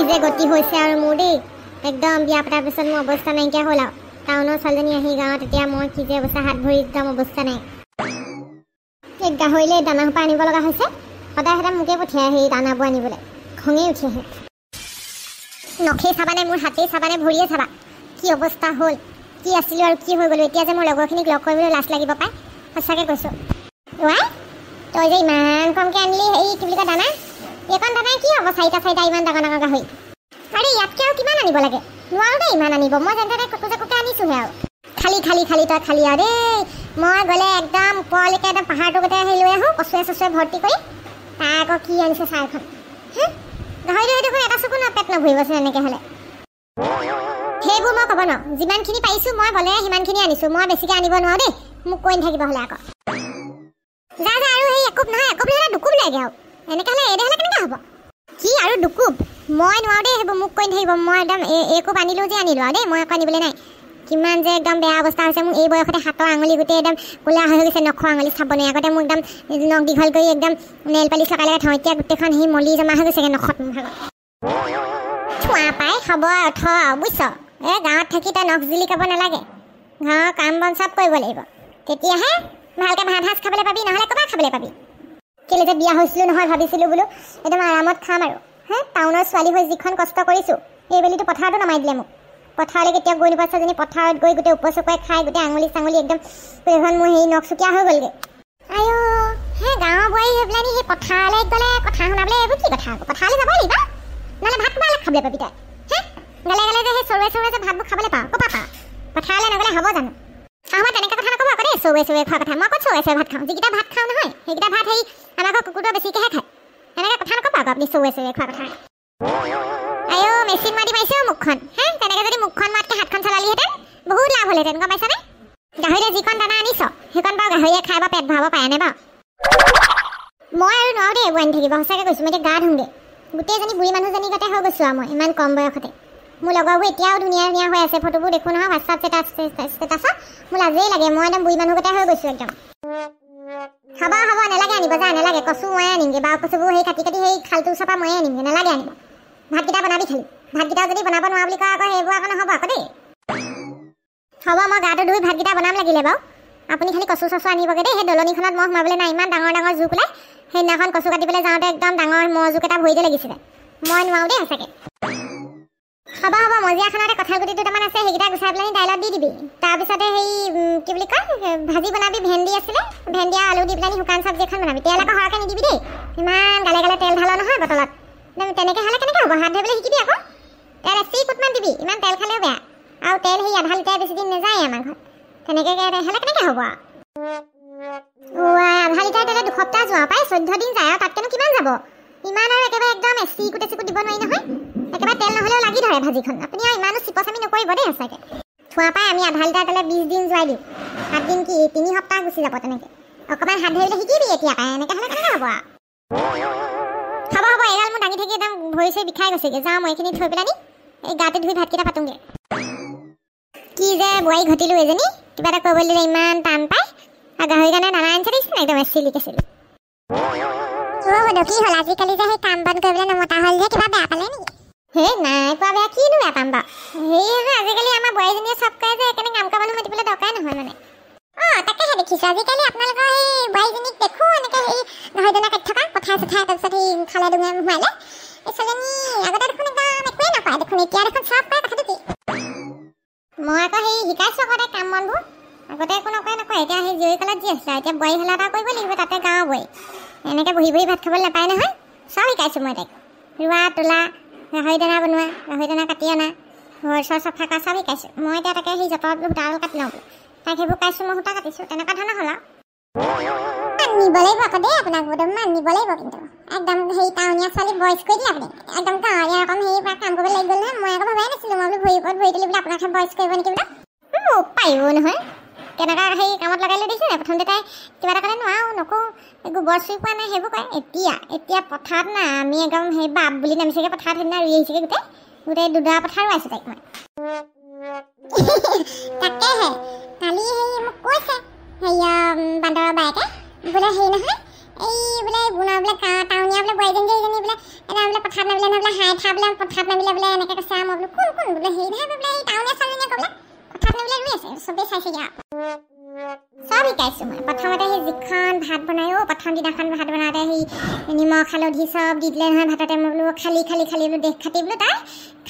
কি যে গতি হৈছে আৰু মোৰ দেই একদম বিয়া পতাৰ পিছত মোৰ অৱস্থা নাইকিয়া হ'ল আৰু টাউনৰ ছোৱালীজনী আহি গাঁৱত এতিয়া মই কি যে অৱস্থা হাত ভৰি একদম অৱস্থা নাই এই গাহৰিলে দানা সোপা আনিব লগা হৈছে সদায় সদায় মোকে পঠিয়াই সেই দানাবোৰ আনিবলৈ খঙেই উঠি আহে নখেই চাবানে মোৰ হাতেই চাবানে ভৰিয়ে চাবা কি অৱস্থা হ'ল কি আছিলোঁ আৰু কি হৈ গ'লো এতিয়া যে মোৰ লগৰখিনিক লগ কৰিবলৈ লাজ লাগিব পায় সঁচাকৈ কৈছোঁ ৱাই তই যে ইমান কমকৈ আনিলি এই কি বুলি কয় দানা এইকণ দানাই কি হ'ব চাৰিটা ইমান ডাঙৰ ডাঙৰ গাহৰি আৰে ইয়াতকৈ আৰু কিমান আনিব লাগে নোৱাৰো দেই ইমান আনিব মই যেনে তেনে কুকুজাকুকে আনিছোঁহে আৰু খালি তই খালি আৰু দেই মই গ'লে একদম ওপৰলৈকে একদম পাহাৰটো গোটেই আহি লৈ আহোঁ কচুৱে চচুৱে ভৰ্তি কৰি তাৰ আকৌ কি আনিছে চাহ এখন গাহৰিটো দেখোন এটা চকু পেট নভৰিবচোন এনেকৈ হ'লে সেইবোৰ মই ক'ব নোৱাৰোঁ যিমানখিনি পাৰিছোঁ মই গ'লে সিমানখিনি আনিছোঁ মই বেছিকৈ আনিব নোৱাৰোঁ দেই মোক কৈ নাথাকিব হ'লে আকৌ যা আৰু সেই একুপ নহয় একুপ হ'লে দুকুপ লাগে আৰু এনেকৈ হ'লে এনে হ'লে কেনেকৈ হ'ব কি আৰু দুকুপ মই নোৱাৰোঁ দেই সেইবোৰ মোক কৈ নাথাকিব মই একদম একুপ আনিলোঁ যে আনিলোঁ আৰু দেই মই আকৌ আনিবলৈ নাই কিমান যে একদম বেয়া অৱস্থা হৈছে মোৰ এই বয়সতে হাতৰ আঙুলি গোটেই একদম ক'লা হৈ গৈছে নখৰ আঙুলি চাব নোৱাৰি আগতে মোক একদম নখ দীঘল কৰি একদম নেল পালিচ লগাই থওঁ এতিয়া গোটেইখন সেই মলি জমা হৈ গৈছেগৈ নখত মোৰ ভাগত থোৱা পাই খাব আৰু থ বুজিছ এই গাঁৱত থাকি তই নখ জিলিকাব নালাগে গাঁৱৰ কাম বন চব কৰিব লাগিব তেতিয়াহে ভালকৈ ভাত সাজ খাবলৈ পাবি নহ'লে ক'ৰবাত খাবলৈ পাবি কেলৈ যে বিয়া হৈছিলোঁ নহয় ভাবিছিলোঁ বোলো একদম আৰামত খাম আৰু টাউনৰ ছোৱালী হৈ যিখন কষ্ট কৰিছোঁ এইবেলিটো পথাৰতো নমাই দিলে মোক পথাৰলৈ কেতিয়া গৈ নোপোৱা ছোৱালীজনী পথাৰত গৈ গোটেই উপচকুৱাই খাই গোটেই আঙুলি চাঙুলি একদম এখন মোৰ হেৰি নখচুকীয়া হৈ গ'লগৈ আইঅ সেই গাঁৱৰ বোৱাৰী হৈ পেলাই সেই পথাৰলৈ গ'লে কথা শুনাবলৈ এইবোৰ কি কথা আকৌ পথাৰলৈ যাব লাগিব নহ'লে ভাত ক'ৰবালৈ খাবলৈ পাবি তই গালে গালে যে সেই চৰুৱে যে ভাতবোৰ খাবলৈ পাওঁ ক'ৰপৰা পাওঁ পথাৰলৈ নগ'লে হ'ব জানো আমাৰ তেনেকৈ কথা নক'ব আকৌ দেই চৰুৱে খোৱা কথা মই ক'ত চৰুৱে ভাত খাওঁ যিকেইটা ভাত খাওঁ নহয় সেইকেইটা ভাত সেই আমাৰ ঘৰ কুকুৰটোৱে বেছিকৈহে খায় এনেকৈ কথা নক'ব আকৌ আপুনি চৰুৱে খোৱা কথা আইঅ মেচিন মাৰি মাৰিছেও মুখখন তেনেকৈ যদি মুখখন মাতকৈ হাতখন চলালিহেঁতেন বহুত লাভ হ'লহেঁতেন গম পাইছানে গাহৰিয়ে যিকণ দানা আনিছ সেইকণ বাৰু গাহৰিয়ে খাই বা পেট ভৰাব পাৰেনে বাৰু মই আৰু নোৱাৰোঁ দেই এইবোৰ আনি থাকিব সঁচাকৈ কৈছোঁ মই এতিয়া গা ধুওঁগৈ গোটেইজনী বুঢ়ী মানুহজনী গতে হৈ গৈছোঁ আৰু মই ইমান কম বয়সতে মোৰ লগৰবোৰ এতিয়াও ধুনীয়া হৈ আছে ফটোবোৰ দেখোঁ নহয় হোৱাটছআপ ষ্টেটাছত মোৰ লাজেই লাগে মই একদম বুঢ়ী মানুহ গতে হৈ গৈছোঁ একদম হ'ব নালাগে আনিব যা নালাগে কচু ময়ে আনিমগৈ বাৰু কচুবোৰ সেই কাটি সেই খালটোৰ ওচৰৰ পৰা ময়ে আনিমগৈ নালাগে আনিব ভাতকেইটা বনাবি খালি ভাতকেইটা যদি বনাব নোৱাৰা বুলি কয় আকৌ সেইবোৰ আকৌ নহ'ব আকৌ দেই হ'ব মই গাটো ধুই ভাতকেইটা বনাম লাগিলে বাৰু আপুনি খালি কচু চচু আনিবগৈ দেই সেই দলনিখনত মহ সোমাবলৈ নাই ইমান ডাঙৰ জোক ওলাই সেইদিনাখন কচু কাটিবলৈ যাওঁতে একদম ডাঙৰ মহ জোক এটা ভৰিতে লাগিছিলে মই নোৱাৰোঁ দেই সঁচাকৈ হ'ব মজিয়াখনতে কঁঠাল গুটি দুটামান আছে সেইকেইটা গুচাই পেলাই দাইলত দি দিবি তাৰপিছতে সেই কি বুলি কয় ভাজি বনাবি ভেন্দি আছিলে ভেন্দি আৰু আলু দি পেলাই শুকান চব্জি এখন বনাবি তেল আকৌ সৰহকৈ নিদিবি দেই ইমান গালে তেল ঢালো নহয় বটলত তেনেকৈ হ'লে কেনেকৈ হ'ব হাত ধৰিবলৈ শিকিবি আকৌ তেল এচিকুটমান দিবি ইমান তেল খালেও বেয়া আৰু তেল সেই আধা লিটাৰ বেছি দিন নাযায় আমাৰ ঘৰত তেনেকৈ হ'লে কেনেকৈ হ'ব আধা লিটাৰ তেলে দুসপ্তাহ যোৱা পাই 14 দিন যায় আৰু তাতকেনো কিমান যাব ইমান আৰু একেবাৰে একদম এচিকুট দিব নোৱাৰি নহয় একেবাৰে তেল নহ'লেও লাগি ধৰে ভাজিখন আপুনি আৰু ইমানো চিপচামি নকৰিব দেই সঁচাকৈ থোৱা পাই আমি আধা লিটাৰ তেলে 20 দিন যোৱাই দিওঁ 7 দিন কি 3 সপ্তাহ গুচি যাব তেনেকৈ অকণমান হাত ধৰিবলৈ শিকিবি এতিয়া পাই এনেকৈ হ'লে কেনেকৈ হ'ব হ'ব এডাল মোৰ দাঙি থাকি একদম ভৰি চৰি বিষাই গৈছেগৈ যাওঁ মই এইখিনি থৈ পেলাই এই গাটো ধুই ভাতকেইটা পাতোঁগৈ কি যে বোৱাৰী ঘটিলোঁ এজনী কিবা এটা কৰিবলৈ দিলে ইমান টান পায় আৰু গাহৰি কাৰণে দানা আনিছে দেখিছোঁ একদম চিলিকে কি হ'ল আজিকালি যে সেই কাম বন কৰিবলৈ নমতা হ'ল যে কিবা বেয়া পালে নেকি সেই নাই পোৱা বেয়া কিনো বেয়া পাম বাৰু সেয়েহে আজিকালি আমাৰ বোৱাৰীজনীয়ে চব কয় যে সেইকাৰণে কাম কৰা মানুহ মাতিবলৈ দৰকাৰ নহয় মানে তাকেহে দেখিছোঁ আজিকালি আপোনালোকৰ সেই বোৱাৰীজনীক দেখোঁ এনেকৈ সেই গাহৰি দানা কাটি থকা পথাৰ তাৰপিছত সেই খালে ডুঙে সোমালে এই ছোৱালীজনী আগতে দেখোন একদম একোৱেই নকয় দেখোন এতিয়া দেখোন চব কয় কথাটো কি মই আকৌ সেই শিকাইছোঁ আগতে কাম বনবোৰ আগতে একো নকয় এতিয়া সেই জীয়ৰী কালত যি আছিলে এতিয়া বোৱাৰী হ'লে এটা কৰিব লাগিব তাতে গাঁৱৰ বোৱাৰী এনেকৈ বহি ভাত খাবলৈ নাপায় নহয় চব শিকাইছোঁ মই তাইক ৰোৱা তোলা গাহৰি দানা বনোৱা গাহৰি দানা কাটি অনা ঘৰ চৰ চফা কৰা চব শিকাইছোঁ মই এতিয়া তাকে সেই যঁতৰত সূতাডাল কাটি লওঁ তাইক সেইবোৰ কাইছোঁ মই সূতা কাটিছোঁ তেনেকুৱা ধৰণৰ হ'ল আৰু নিব লাগিব আকৌ দেই আপোনাক বোধমান নিব লাগিব কিন্তু একদম সেই টাউনীয়া ছোৱালী বয়স কৰি দিলে আপুনি একদম গাঁৱলীয়া অকণ হেৰি পৰা কাম কৰিব লাগিব নহয় মই আকৌ ভবাই নাছিলোঁ মই বোলো ভৰি ওপৰত ভৰি তুলি বোলে আপোনাকহে বয়স কৰিব নেকি বোলে মোক পাৰিব নহয় কেনেকুৱা সেই কামত লগাই লৈ দিছে প্ৰথমতে তাই কিবা এটা ক'লে নোৱাৰোঁ নকওঁ গোবৰ চুই পোৱা নাই সেইবোৰ কয় এতিয়া পথাৰত না আমি একদম সেই বাপ বুলি নামিছেগৈ পথাৰত সেইদিনা ৰুই আহিছেগৈ গোটেই দুডৰা পথাৰ ৰুৱাইছোঁ তাইক মই তাকেহে কালি সেই মোক কৈছে হেৰিয়া বান্দৰৰ বায়েকে বোলে হেৰি নহয় এই বোলে গুণা বোলে টাউনীয়া বোলে বোৱাৰীজনী বোলে এটা বোলে পথাৰত নামিলে বোলে হাই থা বোলে পথাৰত নামিলে বোলে এনেকৈ কৈছে মই বোলো কোন কোন বোলে হেৰি নহয় বোলে এই টাউনীয়া ছোৱালীজনীয়ে ক'লে পথাৰত নামিলে ৰুই আছে চবেই চাইছেগৈ সব শিকাইছোঁ মই প্ৰথমতে সেই যিখন ভাত বনাই প্ৰথম দিনাখন ভাত বনাওঁতে সেই নিমখ হালধি চব দি দিলে নহয় ভাততে মই বোলো খালি বোলো দেখ খাতি বোলো তাই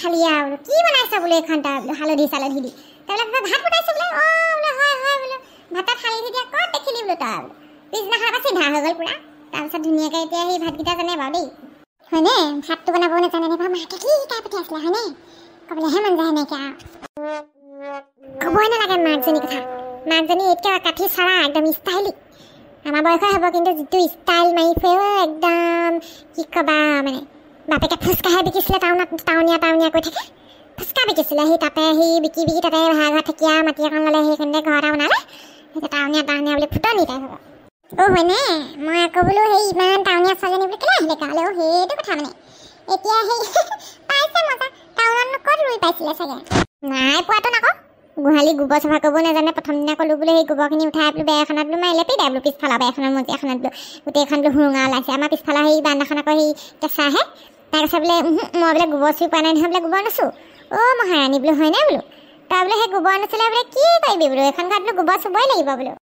খালি আৰু বোলো কি বনাইছা বোলো এইখন তাই বোলো হালধি চালধি দি তাৰপিছত ভাত বনাইছোঁ বোলে বোলে হয় বোলো ভাতত হালধি দিয়া ক'ত দেখিলি বোলো তই বোলো পিছদিনাখন আকৌ চিধা হৈ গ'ল পূৰা তাৰপিছত ধুনীয়াকৈ এতিয়া সেই ভাতকেইটা জানে বাৰু দেই হয়নে ভাতটো বনাব নাজানে নে বাৰু মাকে কি শিকাই পঠিয়াইছিলে হয়নে ক'বলৈহে মন যায় সেনেকৈ আৰু ক'বই নালাগে মাকজনী কথা মাকজনী এতিয়া কাঠি চৰা একদম ষ্টাইলিক আমাৰ বয়সৰ হ'ব কিন্তু যিটো ষ্টাইল মাৰি ফুৰে একদম কি ক'বা মানে বাপেকে ফুচকাহে বিকিছিলে টাউনীয়া কৈ থাকে ফুচকা বিকিছিলে সেই তাতে সেই বিকি তাতে ভাড়া থাকিয়া মাটি এখন ল'লে সেইখনতে ঘৰ এটা বনালে টাউনীয়া বুলি ফুটনি তাই হ'ব হয়নে মই আকৌ বোলো সেই ইমান টাউনীয়া ছোৱালীজনী বোলো কেলৈ আহিলে গাঁৱলৈ সেইটো কথা মানে এতিয়া সেই পাইছে মজা টাউনত ক'ত ৰুই পাইছিলে চাগে নাই পোৱাটো নকওঁ গোহালি গোবৰ চফা কৰিব নাজানে প্ৰথম দিনা ক'লোঁ বোলে সেই গোবৰখিনি উঠাই বোলো বেয়া এখনত বোলো মাৰি লেপি দে বোলো পিছফালৰ বেয়া এখনত মজি এখনত বোলো গোটেইখন বোলো হুৰুঙা ওলাইছে আমাৰ পিছফালৰ সেই বান্দাখন আকৌ সেই কেঁচা আহে তাৰ কৈছে বোলে মই বোলে গোবৰ চুই পোৱা নাই নহয় বোলে গোবৰ নুচোঁ মহাৰাণী বোলো হয়নে বোলো তই বোলে সেই গোবৰ নুচুলে বোলে কি কৰিবি বোলো এখন ঘৰত বোলো গোবৰ চুবই লাগিব বোলো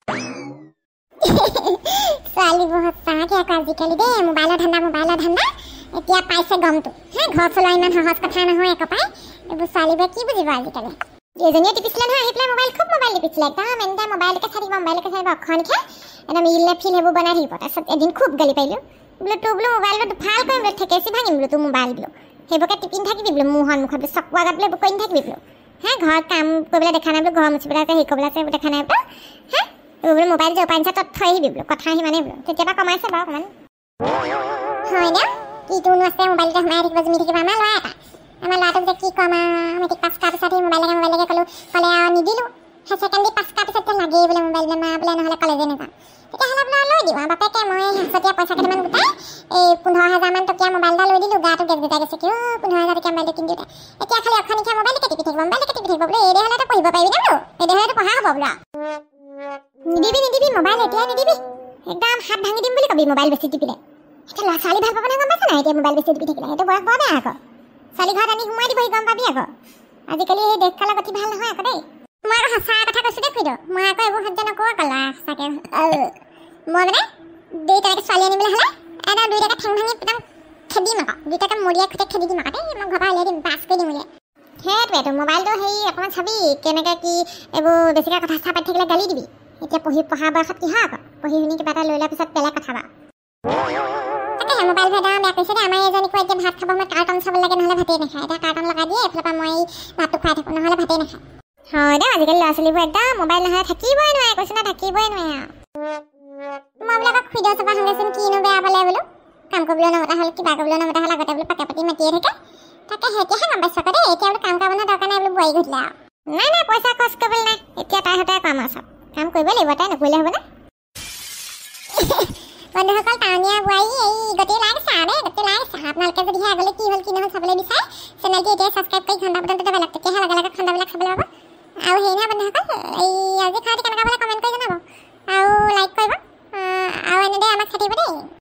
ছোৱালীবোৰ সঁচাকৈ আকৌ আজিকালি দেই মোবাইলৰ ধান্দা এতিয়া পাইছে গমটো ঘৰ চলোৱা ইমান সহজ কথা নহয় আকৌ পাই এইবোৰ ছোৱালীবোৰে কি বুজিব আজিকালি এজনীয়ে টিপিছিলে নহয় আহি পেলাই মোবাইল টিপিছিলে একদম এনেকৈ মোবাইলকে চাই থাকিব অক্ষৰ নিখা একদম ইলে ফিল সেইবোৰ বনাই থাকিব তাৰপিছত এদিন খুব গালি পাৰিলোঁ বোলো তোৰ বোলো মোবাইলটো ভাল কৰিম বোলো ঠেকেচি ভাঙিম বোলো তোৰ মোবাইল বোলো সেইবোৰকে টিপি থাকিবি বোলো মোৰ সন্মুখত বোলো চকু আগত বোলে কৰি নাথাকিবি বোলো ঘৰত কাম কৰিবলৈ দেখা নাই বোলো ঘৰ মুচিবলৈ আছে হেৰি কৰিবলৈ আছে দেখা নাই বোলো তোৰ বোলো মোবাইল যে উপায় তত থৈ আহিবি বোলো কথা সিমানেই বোলো কেতিয়াবা কমাইছে বাৰু অকণমান হয় ন কিটোনো আছে মোবাইলতে সোমাই থাকিব জুমি থাকিব আমাৰ ল'ৰাটোক যে কি ক'ম মেট্ৰিক পাছ কৰাৰ পিছত সেই মোবাইলকে ক'লে আৰু নিদিলোঁ হায়াৰ ছেকেণ্ডেৰী পাছ কৰাৰ পিছত লাগেই বোলে মোবাইল মা বোলে নহ'লে কলেজে নাযাওঁ তেতিয়াহ'লে বোলে লৈ দিওঁ আৰু বাপেকে মই শেহতীয়া পইচা কেইটামান গোটাই এই 15,000 টকীয়া মোবাইল এটা লৈ দিলোঁ গাটো গেছ গোটাই গৈছে কি 15,000 টকীয়া মোবাইলটো কিনি দিওঁতে এতিয়া খালি অখা নিশা মোবাইলকে টিপি থাকিব বোলে এই হ'লেতো পঢ়িব পাৰিবি নে বোলো এই হ'লেতো পঢ়া হ'ব বোলো নিদিবি মোবাইল এতিয়াই নিদিবি একদম হাত ভাঙি দিম বুলি ক'বি মোবাইল বেছি টিপিলে এতিয়া ল'ৰা ছোৱালী ভাল পাব নহয় গম পাইছা নাই এতিয়া মোবাইল বেছি টিপি থাকিলে সেইটো বয়স বৰ বেয়া আকৌ ছোৱালী ঘৰত আনি সোমাই দিবহি গম পাবি আকৌ আজিকালি সেই দেশকালৰ গতি ভাল নহয় আকৌ দেই মই আকৌ সঁচা কথা কৈছোঁ দেই খুইদেউ মই আকৌ এইবোৰ সহ্য নকৰোঁ আকৌ ল'ৰা সঁচাকৈ মই মানে দুইটাকে ছোৱালী আনিবলৈ হ'লে একদম দুইটাকে ঠেং ভাঙি একদম খেদিম আকৌ দুইটাকে মৰিয়াই খুঁটে খেদি দিম আকৌ দেই মই ঘৰৰ পৰা উলিয়াই দিম পাছ কৰি দিম উলিয়াই সেইটোৱেতো মোবাইলটো হেৰি অকণমান চাবি কেনেকৈ কি এইবোৰ বেছিকৈ কথা চথা পাতি থাকিলে গালি দিবি এতিয়া পঢ়া বয়সত কি হয় আকৌ পঢ়ি শুনি কিবা এটা লৈ লোৱাৰ পিছত বেলেগ কথা বাৰু তাকেহে মোবাইল ভেদা বেয়া কৰিছে দেই আমাৰ এজনীকো এতিয়া ভাত খাব মই কাৰ্টন চাব লাগে নহ'লে ভাতেই নাখায় এতিয়া কাৰ্টন লগাই দিয়ে এইফালৰ পৰা মই ভাতটো খুৱাই থাকোঁ নহ'লে ভাতেই নাখায় হয় দেই আজিকালি ল'ৰা ছোৱালীবোৰ একদম মোবাইল নহ'লে থাকিবই নোৱাৰে কৈছোঁ না থাকিবই নোৱাৰে আৰু মই বোলে আকৌ খুইদেউ চপা শুনেচোন কিনো বেয়া পালে বোলো কাম কৰিবলৈ নমতা হ'ল কিবা কৰিবলৈ নমতা হ'ল আগতে বোলো পাকে পাতি মাতিয়ে থাকে তাকে সেইতিয়াহে গম পাইছোঁ আকৌ দেই এতিয়া বোলো কাম কৰিবলৈ দৰকাৰ নাই বোলো বোৱাৰী ঘটিলে আৰু নাই পইচা খৰচ কৰিবলৈ নাই এতিয়া তাই সদায় কাম আৰু চব কাম কৰিবই লাগিব তাই নকৰিলে হ'বনে বন্ধুসকল টাউনীয়া বোৱাৰী এই গতি লাগিছে আৰু দেই গতি লাগিছে আপোনালোকে যদিহে আগলৈ কি হ'ল কি নহ'ল চাবলৈ বিচাৰে চেনেলটো এতিয়া ছাবস্ক্ৰাইব কৰি ঘণ্টা বটনটো বেলেগ তেতিয়াহে লগে খণ্ডবিলাক চাবলৈ পাব আৰু হেৰি নহয় বন্ধুসকল এই আজি খাওঁতে কেনেকুৱা বোলে কমেণ্ট কৰি জনাব আৰু লাইক কৰিব আৰু এনেদৰে আমাক চাই থাকিব দেই